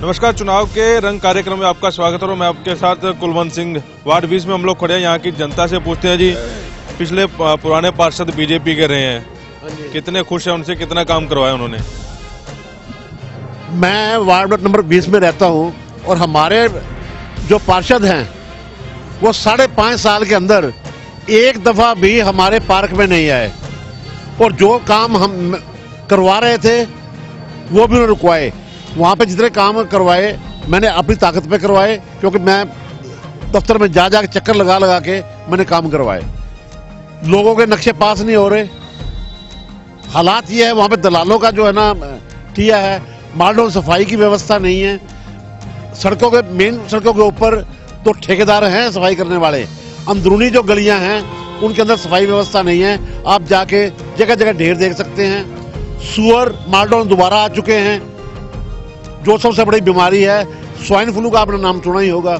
नमस्कार, चुनाव के रंग कार्यक्रम में आपका स्वागत है और मैं आपके साथ कुलवंत सिंह। वार्ड 20 में हम लोग खड़े हैं। यहाँ की जनता से पूछते हैं जी, पिछले पुराने पार्षद बीजेपी के रहे हैं, कितने खुश हैं उनसे, कितना काम करवाया उन्होंने? मैं वार्ड नंबर 20 में रहता हूँ और हमारे जो पार्षद हैं वो 5.5 साल के अंदर एक दफा भी हमारे पार्क में नहीं आए और जो काम हम करवा रहे थे वो भी उन्होंने रुकवाए। वहाँ पे जितने काम करवाए मैंने अपनी ताकत पे करवाए, क्योंकि मैं दफ्तर में जा के चक्कर लगा के मैंने काम करवाए। लोगों के नक्शे पास नहीं हो रहे। हालात ये है, वहाँ पे दलालों का जो है ना किया है। मालडों सफाई की व्यवस्था नहीं है। सड़कों के मेन सड़कों के ऊपर तो ठेकेदार हैं सफाई करने वाले, अंदरूनी जो गलियां हैं उनके अंदर सफाई व्यवस्था नहीं है। आप जाके जगह जगह ढेर देख सकते हैं। सुअर मालडोन दोबारा आ चुके हैं, जो सबसे बड़ी बीमारी है। स्वाइन फ्लू का आपने नाम सुना ही होगा,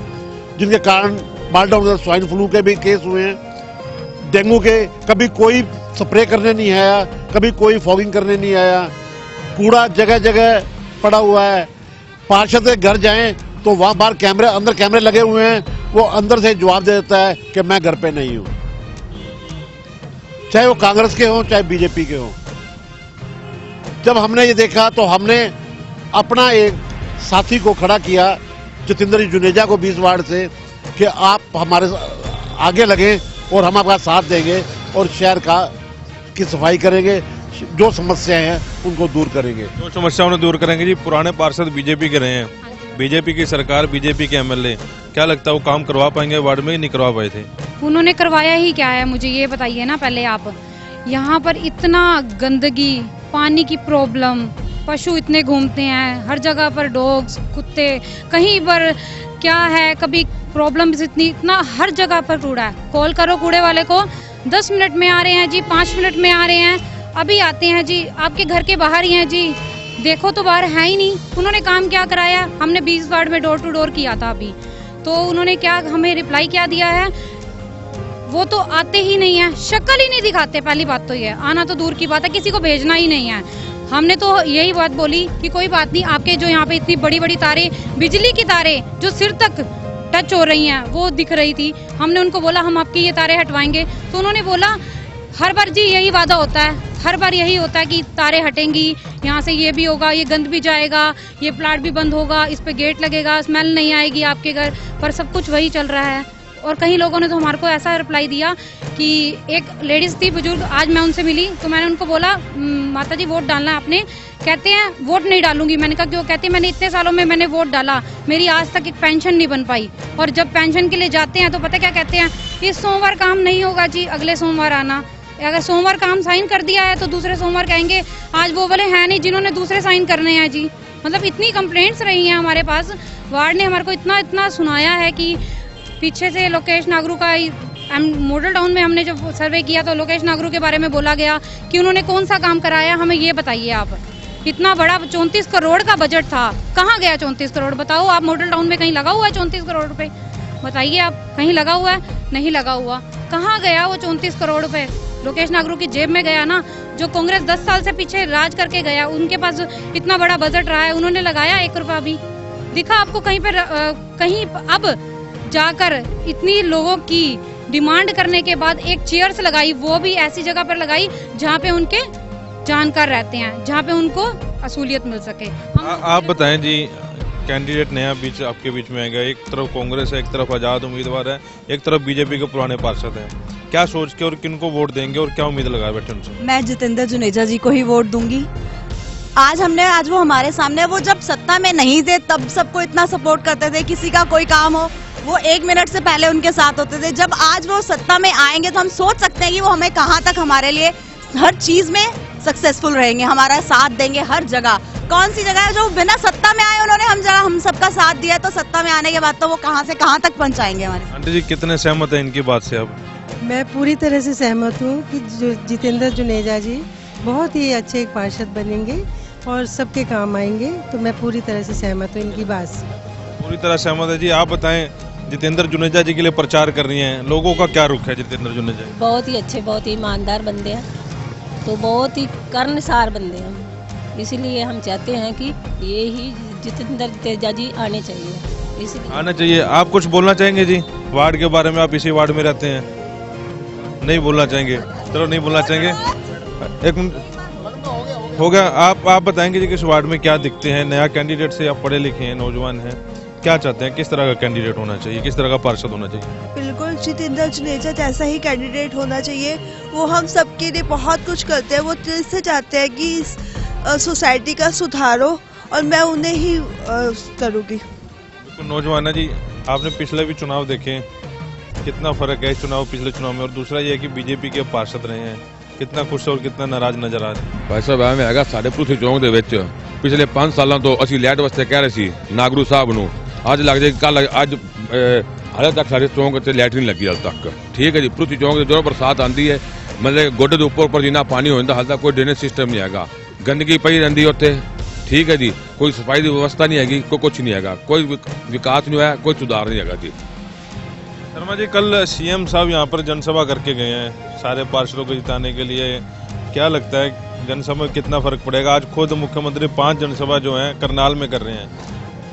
जिनके कारण मालडोन में स्वाइन फ्लू के भी केस हुए हैं। डेंगू के कभी कोई स्प्रे करने नहीं आया, कभी कोई फॉगिंग करने नहीं आया। कूड़ा जगह जगह पड़ा हुआ है। पार्षद के घर जाएं तो वहां बाहर कैमरे, अंदर कैमरे लगे हुए हैं, वो अंदर से जवाब दे देता है कि मैं घर पे नहीं हूं, चाहे वो कांग्रेस के हों चाहे बीजेपी के हों। जब हमने ये देखा तो हमने अपना एक साथी को खड़ा किया, जितेंद्र जुनेजा को 20 वार्ड से, कि आप हमारे आगे लगें और हम आपका साथ देंगे और शहर की सफाई करेंगे, जो समस्याएं हैं उनको दूर करेंगे। जो समस्या उन्हें दूर करेंगे जी। पुराने पार्षद बीजेपी के रहे हैं, बीजेपी की सरकार, बीजेपी के एमएलए, क्या लगता है वो काम करवा पाएंगे वार्ड में? नहीं करवा पाए थे। उन्होंने करवाया ही क्या है, मुझे ये बताइए ना पहले आप। यहाँ पर इतना गंदगी, पानी की प्रॉब्लम, पशु इतने घूमते हैं हर जगह पर, डॉग्स, कुत्ते, कहीं पर क्या है, कभी प्रॉब्लम इतना हर जगह पर कूड़ा है। कॉल करो कूड़े वाले को, 10 मिनट में आ रहे हैं जी, 5 मिनट में आ रहे हैं, अभी आते हैं जी, आपके घर के बाहर ही हैं जी, देखो तो बाहर है ही नहीं। उन्होंने काम क्या कराया? हमने 20 वार्ड में डोर टू डोर किया था अभी, तो उन्होंने क्या हमें रिप्लाई क्या दिया है? वो तो आते ही नहीं है, शक्ल ही नहीं दिखाते। पहली बात तो ये, आना तो दूर की बात है, किसी को भेजना ही नहीं है। हमने तो यही बात बोली कि कोई बात नहीं, आपके जो यहाँ पे इतनी बड़ी बड़ी तारें, बिजली की तारें जो सिर तक टच हो रही हैं, वो दिख रही थी। हमने उनको बोला हम आपकी ये तारें हटवाएंगे, तो उन्होंने बोला हर बार जी यही वादा होता है, हर बार यही होता है कि तारें हटेंगी, यहाँ से ये भी होगा, ये गंद भी जाएगा, ये प्लाट भी बंद होगा, इस पे गेट लगेगा, स्मेल नहीं आएगी आपके घर पर। सब कुछ वही चल रहा है। और कई लोगों ने तो हमारे को ऐसा रिप्लाई दिया कि एक लेडीज थी बुजुर्ग, आज मैं उनसे मिली तो मैंने उनको बोला माता जी वोट डालना है आपने? कहते हैं वोट नहीं डालूंगी। मैंने कहा क्यों? कहते हैं मैंने इतने सालों में मैंने वोट डाला, मेरी आज तक एक पेंशन नहीं बन पाई। और जब पेंशन के लिए जाते हैं तो पता क्या कहते हैं? इस सोमवार काम नहीं होगा जी, अगले सोमवार आना। अगर सोमवार काम साइन कर दिया है तो दूसरे सोमवार कहेंगे आज वो वाले हैं नहीं जिन्होंने दूसरे साइन करने हैं जी। मतलब इतनी कंप्लेंट्स रही हैं हमारे पास। वार्ड ने हमारे को इतना सुनाया है कि पीछे से लोकेश नागरू का मॉडल टाउन में हमने जब सर्वे किया तो लोकेश नागरू के बारे में बोला गया कि उन्होंने कौन सा काम कराया, हमें ये बताइए आप। इतना बड़ा 34 करोड़ का बजट था, कहाँ गया 34 करोड़? बताओ आप, मॉडल टाउन में कहीं लगा हुआ है 34 करोड़ रुपए? बताइए आप, कहीं लगा हुआ है? नहीं लगा हुआ। कहाँ गया वो 34 करोड़ रुपए? लोकेश नागरू की जेब में गया ना। जो कांग्रेस 10 साल से पीछे राज करके गया, उनके पास इतना बड़ा बजट रहा है, उन्होंने लगाया 1 रुपया भी? दिखा आपको कहीं पर? कहीं अब जाकर इतनी लोगों की डिमांड करने के बाद एक चेयर्स लगाई, वो भी ऐसी जगह पर लगाई जहाँ पे उनके जानकार रहते हैं, जहाँ पे उनको असूलियत मिल सके। आप बताएं जी, कैंडिडेट नया आपके बीच में आएगा, एक तरफ कांग्रेस है, एक तरफ आजाद उम्मीदवार है, एक तरफ बीजेपी के पुराने पार्षद हैं, क्या सोच के और किनको वोट देंगे और क्या उम्मीद लगाए बैठे उनसे? मैं जितेंद्र जुनेजा जी को ही वोट दूंगी। आज वो हमारे सामने, वो जब सत्ता में नहीं थे तब सबको इतना सपोर्ट करते थे, किसी का कोई काम हो वो 1 मिनट से पहले उनके साथ होते थे। जब आज वो सत्ता में आएंगे तो हम सोच सकते हैं कि वो हमें कहाँ तक हमारे लिए हर चीज में सक्सेसफुल रहेंगे, हमारा साथ देंगे हर जगह। कौन सी जगह है जो बिना सत्ता में आए उन्होंने हम सबका साथ दिया, तो सत्ता में आने के बाद तो वो कहाँ से कहाँ तक पहुँचाएंगे हमारे। आंटी जी कितने सहमत है इनकी बात से? अब मैं पूरी तरह से सहमत हूँ कि जितेंद्र जुनेजा जी बहुत ही अच्छे एक पार्षद बनेंगे और सबके काम आएंगे, तो मैं पूरी तरह से सहमत हूँ इनकी बात से। पूरी तरह सहमत है जी। आप बताएं, जितेंद्र जुनेजा जी के लिए प्रचार कर रही हैं, लोगों का क्या रुख है जितेंद्र जुनेजा? बहुत ही अच्छे, बहुत ही ईमानदार बंदे हैं, तो बहुत ही कर्णसार बंदे हैं, इसीलिए हम चाहते हैं कि ये ही जितेंद्र जुनेजा जी आने चाहिए, इसलिए आना चाहिए। आप कुछ बोलना चाहेंगे जी वार्ड के बारे में? आप इसी वार्ड में रहते हैं, नहीं बोलना चाहेंगे? चलो नहीं बोलना चाहेंगे, एक मिनट हो गया। आप बताएंगे जी किस वार्ड में क्या दिखते हैं? नया कैंडिडेट से आप पढ़े लिखे हैं, नौजवान हैं, क्या चाहते हैं? किस तरह का कैंडिडेट होना चाहिए, किस तरह का पार्षद होना चाहिए? बिल्कुल जितेंद्र जुनेजा जैसा ही कैंडिडेट होना चाहिए। वो हम सबके लिए बहुत कुछ करते हैं। वो दिल से चाहते हैं कि इस सोसाइटी का सुधार हो और मैं उन्हें ही करूँगी। बिल्कुल नौजवान है जी। आपने पिछले भी चुनाव देखे, कितना फर्क है इस चुनाव पिछले चुनाव में? और दूसरा ये है कि बीजेपी के पार्षद रहे हैं, कितना खुश और कितना नाराज नजर आ रहे हैं? भाई साहब ਐਵੇਂ ਹੈਗਾ ਸਾਡੇ ਪੁਲਿਸ ਚੌਂਕ ਦੇ ਵਿੱਚ ਪਿਛਲੇ 5 ਸਾਲਾਂ ਤੋਂ ਅਸੀਂ ਲੈਟ ਵਾਸਤੇ ਕਹਿ ਰਹੇ ਸੀ ਨਾਗਰੂ ਸਾਹਿਬ ਨੂੰ, ਅੱਜ ਲੱਗ ਜਾਏ ਕੱਲ ਅੱਜ ਹਾਲੇ ਤੱਕ ਸਾਡੇ ਚੌਂਕ ਤੇ ਲੈਟ ਨਹੀਂ ਲੱਗੀ ਹਾਲੇ ਤੱਕ। ਠੀਕ ਹੈ ਜੀ, ਪੁਲਿਸ ਚੌਂਕ ਦੇ ਜਦੋਂ ਬਰਸਾਤ ਆਂਦੀ ਹੈ ਮਤਲਬ ਗੋਡੇ ਦੇ ਉੱਪਰ ਜਿੰਨਾ ਪਾਣੀ ਹੋ ਜਾਂਦਾ ਹਾਲੇ ਤੱਕ ਕੋਈ ਡਰੇਨੇਜ ਸਿਸਟਮ ਨਹੀਂ ਹੈਗਾ, ਗੰਦਗੀ ਪਈ ਰਹਿੰਦੀ ਉੱਥੇ। ਠੀਕ ਹੈ ਜੀ, ਕੋਈ ਸਫਾਈ ਦੀ ਵਿਵਸਥਾ ਨਹੀਂ ਹੈਗੀ, ਕੋਈ ਕੁਝ ਨਹੀਂ ਹੈਗਾ, ਕੋਈ ਵਿਕਾਸ नहीं ਹੋਇਆ, कोई सुधार नहीं ਹੈਗਾ जी। शर्मा जी, कल सीएम साहब यहाँ पर जनसभा करके गए हैं सारे पार्षदों को जिताने के लिए, क्या लगता है जनसभा में कितना फर्क पड़ेगा? आज खुद मुख्यमंत्री 5 जनसभा जो है करनाल में कर रहे हैं,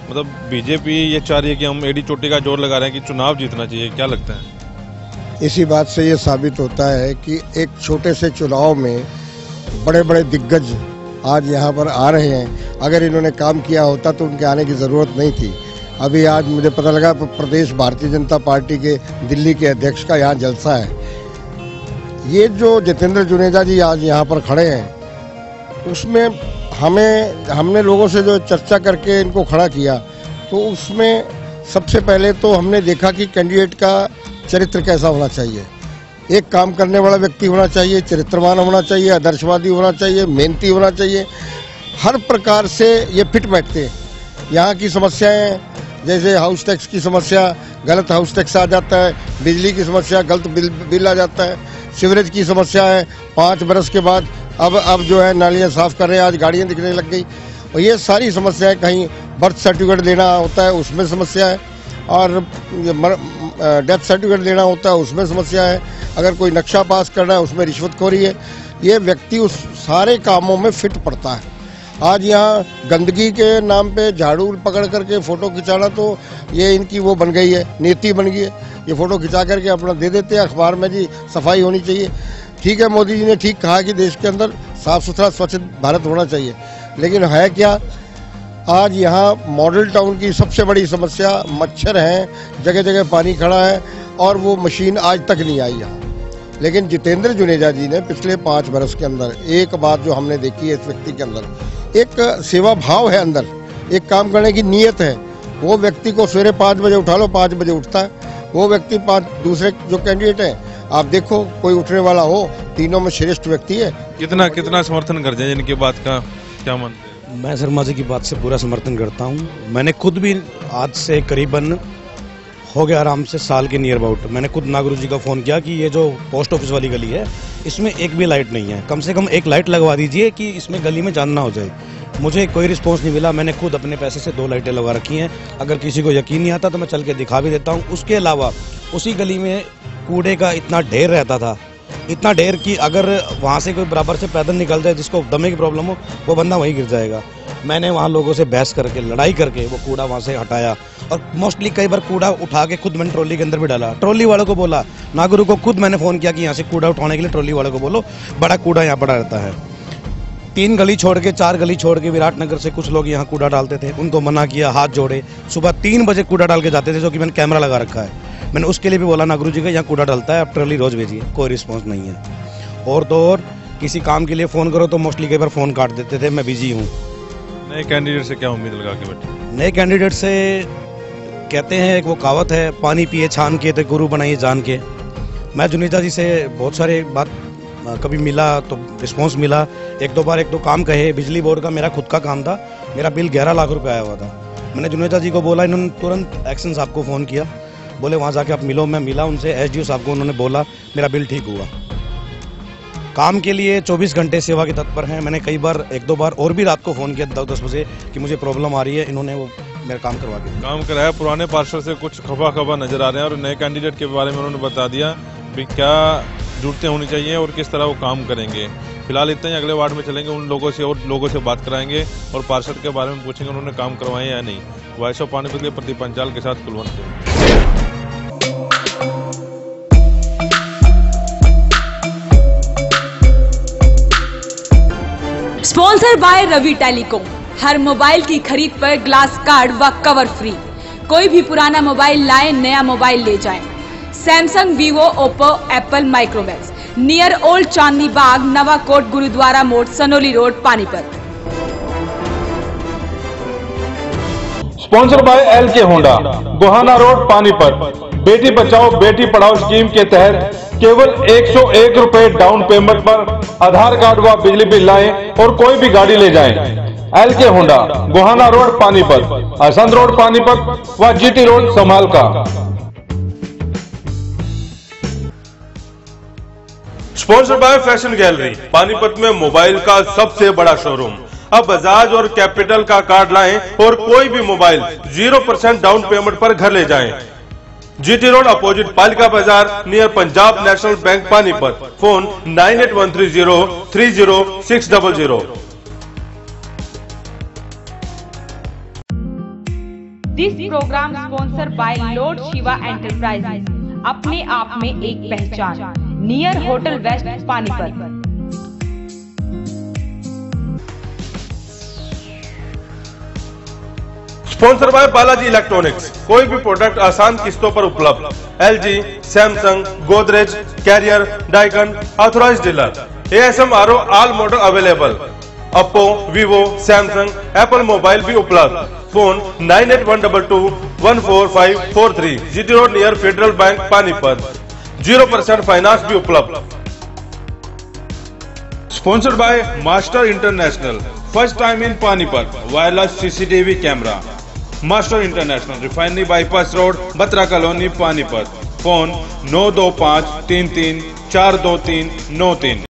मतलब बीजेपी ये चाह रही है कि हम एडी चोटी का जोर लगा रहे हैं कि चुनाव जीतना चाहिए, क्या लगता है? इसी बात से ये साबित होता है कि एक छोटे से चुनाव में बड़े बड़े दिग्गज आज यहाँ पर आ रहे हैं। अगर इन्होंने काम किया होता तो उनके आने की ज़रूरत नहीं थी। अभी आज मुझे पता लगा प्रदेश भारतीय जनता पार्टी के दिल्ली के अध्यक्ष का यहाँ जलसा है। ये जो जितेंद्र जुनेजा जी आज यहाँ पर खड़े हैं, उसमें हमने लोगों से जो चर्चा करके इनको खड़ा किया, तो उसमें सबसे पहले तो हमने देखा कि कैंडिडेट का चरित्र कैसा होना चाहिए। एक काम करने वाला व्यक्ति होना चाहिए, चरित्रवान होना चाहिए, आदर्शवादी होना चाहिए, मेहनती होना चाहिए। हर प्रकार से ये फिट बैठते हैं। यहाँ की समस्याएं जैसे हाउस टैक्स की समस्या, गलत हाउस टैक्स आ जाता है, बिजली की समस्या, गलत बिल आ जाता है, सीवरेज की समस्या है। 5 बरस के बाद अब जो है नालियाँ साफ कर रहे हैं, आज गाड़ियाँ दिखने लग गई। और ये सारी समस्याएं, कहीं बर्थ सर्टिफिकेट लेना होता है उसमें समस्या है, और डेथ सर्टिफिकेट लेना होता है उसमें समस्या है, अगर कोई नक्शा पास करना है उसमें रिश्वतखोरी है। ये व्यक्ति उस सारे कामों में फिट पड़ता है। आज यहाँ गंदगी के नाम पे झाड़ू पकड़ करके फोटो खिंचाना, तो ये इनकी वो बन गई है, नीति बन गई है। ये फोटो खिंचा करके अपना दे देते हैं अखबार में, जी सफाई होनी चाहिए। ठीक है, मोदी जी ने ठीक कहा कि देश के अंदर साफ सुथरा स्वच्छ भारत होना चाहिए, लेकिन है क्या? आज यहाँ मॉडल टाउन की सबसे बड़ी समस्या मच्छर हैं, जगह जगह पानी खड़ा है, और वो मशीन आज तक नहीं आई यहाँ। लेकिन जितेंद्र जुनेजा जी ने पिछले 5 बरस के अंदर एक बात जो हमने देखी है, इस व्यक्ति के अंदर एक सेवा भाव है, अंदर एक काम करने की नीयत है। वो व्यक्ति को सवेरे 5 बजे उठा लो, 5 बजे उठता है। वो व्यक्ति 5 दूसरे जो कैंडिडेट हैं, आप देखो कोई उठने वाला हो, तीनों में श्रेष्ठ व्यक्ति है। कितना समर्थन करते हैं इनकी बात का, क्या मानते हैं? मैं शर्मा जी की बात से पूरा समर्थन करता हूँ। मैंने खुद भी आज से करीबन हो गया आराम से साल के नियर अबाउट, मैंने खुद नागरू जी का फ़ोन किया कि ये जो पोस्ट ऑफिस वाली गली है इसमें एक भी लाइट नहीं है, कम से कम एक लाइट लगवा दीजिए कि इसमें गली में जान ना हो जाए। मुझे कोई रिस्पॉन्स नहीं मिला। मैंने खुद अपने पैसे से 2 लाइटें लगा रखी हैं। अगर किसी को यकीन नहीं आता तो मैं चल के दिखा भी देता हूँ। उसके अलावा उसी गली में कूड़े का इतना ढेर रहता था, इतना ढेर कि अगर वहाँ से कोई बराबर से पैदल निकल जाए जिसको दमे की प्रॉब्लम हो, वो बंदा वहीं गिर जाएगा। मैंने वहाँ लोगों से बहस करके, लड़ाई करके वो कूड़ा वहाँ से हटाया, और मोस्टली कई बार कूड़ा उठा के खुद मैंने ट्रॉली के अंदर भी डाला। ट्रॉली वालों को बोला, नागरू को खुद मैंने फ़ोन किया कि यहाँ से कूड़ा उठाने के लिए ट्रॉली वालों को बोलो, बड़ा कूड़ा यहाँ पड़ा रहता है। 3 गली छोड़ के 4 गली छोड़ के विराटनगर से कुछ लोग यहाँ कूड़ा डालते थे, उनको मना किया, हाथ जोड़े। सुबह 3 बजे कूड़ा डाल के जाते थे, जो कि मैंने कैमरा लगा रखा है। मैंने उसके लिए भी बोला नागरू जी का यहाँ कूड़ा डालता है, आप ट्रॉली रोज़ भेजिए, कोई रिस्पॉन्स नहीं है। और तो और किसी काम के लिए फ़ोन करो तो मोस्टली कई बार फ़ोन काट देते थे, मैं बिजी हूँ। नए कैंडिडेट से क्या उम्मीद लगा के बैठे? नए कैंडिडेट से कहते हैं, एक वो कहावत है, पानी पिए छान के तो गुरु बनाइए जान के। मैं जुनेजा जी से बहुत सारे बात कभी मिला तो रिस्पॉन्स मिला, 1-2 बार 1-2 काम कहे। बिजली बोर्ड का मेरा खुद का काम था, मेरा बिल 11 लाख रुपए आया हुआ था। मैंने जुनेजा जी को बोला, इन्होंने तुरंत एक्शन साहब को फ़ोन किया, बोले वहाँ जाके आप मिलो। मैं मिला उनसे, SDO साहब को, उन्होंने बोला मेरा बिल ठीक हुआ। काम के लिए 24 घंटे सेवा के तत्पर हैं। मैंने कई बार 1-2 बार और भी रात को फ़ोन किया 10 बजे कि मुझे प्रॉब्लम आ रही है, इन्होंने वो मेरा काम करवा दिया। काम कराया। पुराने पार्षद से कुछ खफा नजर आ रहे हैं, और नए कैंडिडेट के बारे में उन्होंने बता दिया भी क्या जरूरतें होनी चाहिए और किस तरह वो काम करेंगे। फिलहाल इतना ही, अगले वार्ड में चलेंगे, उन लोगों से और लोगों से बात कराएंगे और पार्षद के बारे में पूछेंगे उन्होंने काम करवाए या नहीं। वॉइस ऑफ पानीपत के प्रदीप पंचाल के साथ Kulwant Singh. Sponsor by Ravi telecom. हर मोबाइल की खरीद पर ग्लास कार्ड व कवर फ्री। कोई भी पुराना मोबाइल लाएं, नया मोबाइल ले जाएं। Samsung, Vivo, Oppo, Apple, Micromax, near old Chandni Bagh, Nava Kot, Gurudwara Mod, Sanoli road, Panipat. Sponsor by LK Honda, Gohana road, Panipat. बेटी बचाओ बेटी पढ़ाओ स्कीम के तहत केवल 101 रुपए डाउन पेमेंट पर आधार कार्ड व बिजली बिल लाएं और कोई भी गाड़ी ले जाएं। LK Honda, Gohana road, Panipat, Assandh road, Panipat व GT road, Samalkha. Sponsor by fashion gallery, Panipat में मोबाइल का सबसे बड़ा शोरूम। अब बजाज और कैपिटल का कार्ड लाएं और कोई भी मोबाइल 0% डाउन पेमेंट पर घर ले जाएं। GT road opposite Palika Bazaar, near Punjab National Bank, Panipat. Phone 9813030600। This programme sponsor by lord Shiva enterprises. अपने आप में एक पहचान, near Hotel West, Panipat. Sponsor by Balaji electronics. कोई भी प्रोडक्ट आसान किस्तों पर उपलब्ध। LG, Samsung, Godrej, Carrier, Daikin, authorised dealer. ASM RO all model available. Oppo, Vivo, Samsung, Apple mobile भी उपलब्ध। Phone 9812214543। GT road near Federal Bank, Panipat. 0% finance भी उपलब्ध। Sponsored by master international, first time in Panipat, wireless CCTV camera. Master international, refinery bypass road, Batra colony, Panipat. Phone 92533423993।